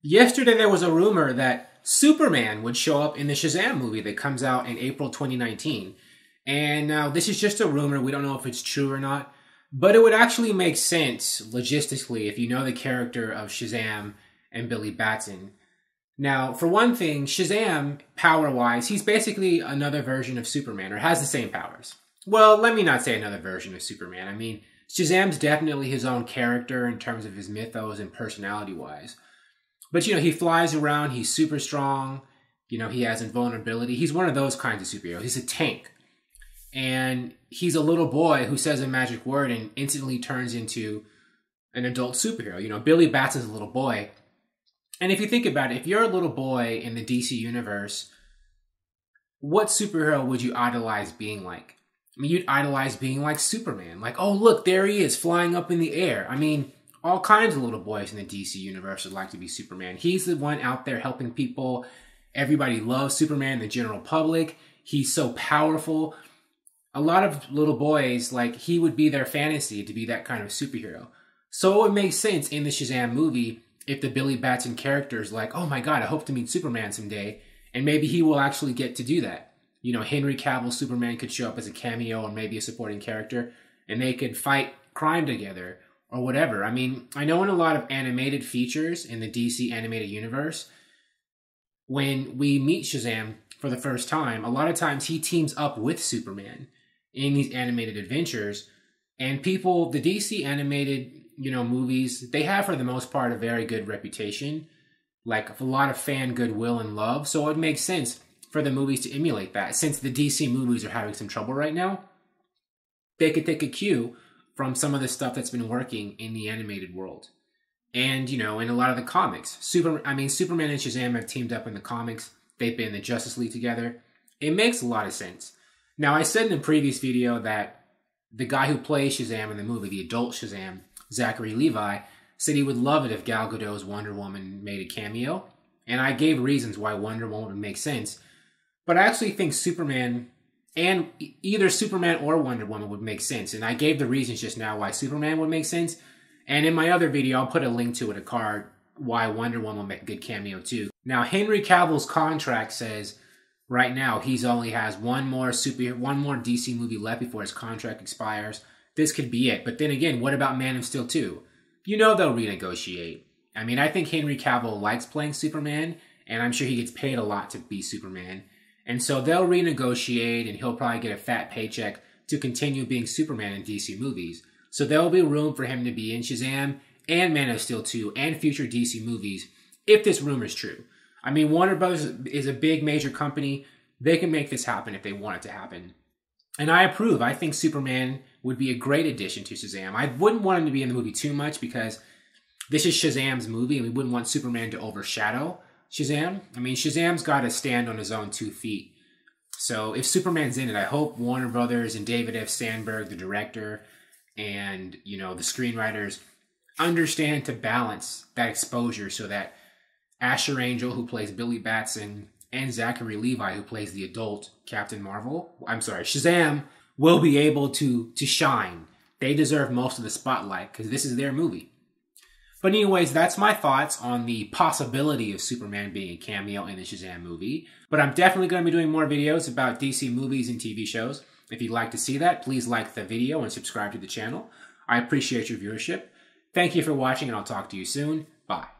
Yesterday there was a rumor that Superman would show up in the Shazam movie that comes out in April 2019. And now this is just a rumor. We don't know if it's true or not. But it would actually make sense logistically if you know the character of Shazam and Billy Batson. Now, for one thing, Shazam, power-wise, he's basically another version of Superman, or has the same powers. Well, let me not say another version of Superman. I mean, Shazam's definitely his own character in terms of his mythos and personality-wise. But, he flies around, he's super strong, he has invulnerability. He's one of those kinds of superheroes. He's a tank. And he's a little boy who says a magic word and instantly turns into an adult superhero. Billy Batson's a little boy. And if you think about it, if you're a little boy in the DC universe, what superhero would you idolize being like? I mean, you'd idolize being like Superman. Like, oh, look, there he is flying up in the air. I mean, all kinds of little boys in the DC universe would like to be Superman. He's the one out there helping people. Everybody loves Superman, the general public. He's so powerful. A lot of little boys, he would be their fantasy to be that kind of superhero. So it makes sense in the Shazam movie if the Billy Batson character is like, oh my God, I hope to meet Superman someday. And maybe he will actually get to do that. Henry Cavill Superman could show up as a cameo or maybe a supporting character, and they could fight crime together or whatever. I mean, I know in a lot of animated features in the DC animated universe, when we meet Shazam for the first time, a lot of times he teams up with Superman in these animated adventures. And people, the DC animated, movies, they have for the most part a very good reputation, like a lot of fan goodwill and love. So it makes sense for the movies to emulate that. Since the DC movies are having some trouble right now, they could take a cue from some of the stuff that's been working in the animated world. And, in a lot of the comics. Superman and Shazam have teamed up in the comics. They've been in the Justice League together. It makes a lot of sense. Now, I said in a previous video that the guy who plays Shazam in the movie, the adult Shazam, Zachary Levi, said he would love it if Gal Gadot's Wonder Woman made a cameo. And I gave reasons why Wonder Woman would make sense. But I actually think Superman, and either Superman or Wonder Woman would make sense. And I gave the reasons just now why Superman would make sense. And in my other video, I'll put a link to it, a card, why Wonder Woman will make a good cameo too. Now, Henry Cavill's contract says right now he only has one more DC movie left before his contract expires. This could be it. But then again, what about Man of Steel 2? They'll renegotiate. I mean, I think Henry Cavill likes playing Superman, and I'm sure he gets paid a lot to be Superman. And so they'll renegotiate, and he'll probably get a fat paycheck to continue being Superman in DC movies. So there'll be room for him to be in Shazam and Man of Steel 2 and future DC movies if this rumor is true. I mean, Warner Brothers is a big major company. They can make this happen if they want it to happen. And I approve. I think Superman would be a great addition to Shazam. I wouldn't want him to be in the movie too much because this is Shazam's movie and we wouldn't want Superman to overshadow Shazam. I mean, Shazam's got to stand on his own 2 feet. So if Superman's in it, I hope Warner Brothers and David F. Sandberg, the director, and, the screenwriters understand to balance that exposure so that Asher Angel, who plays Billy Batson, and Zachary Levi, who plays the adult Shazam, will be able to shine. They deserve most of the spotlight because this is their movie. But anyways, that's my thoughts on the possibility of Superman being a cameo in the Shazam movie. But I'm definitely going to be doing more videos about DC movies and TV shows. If you'd like to see that, please like the video and subscribe to the channel. I appreciate your viewership. Thank you for watching, and I'll talk to you soon. Bye.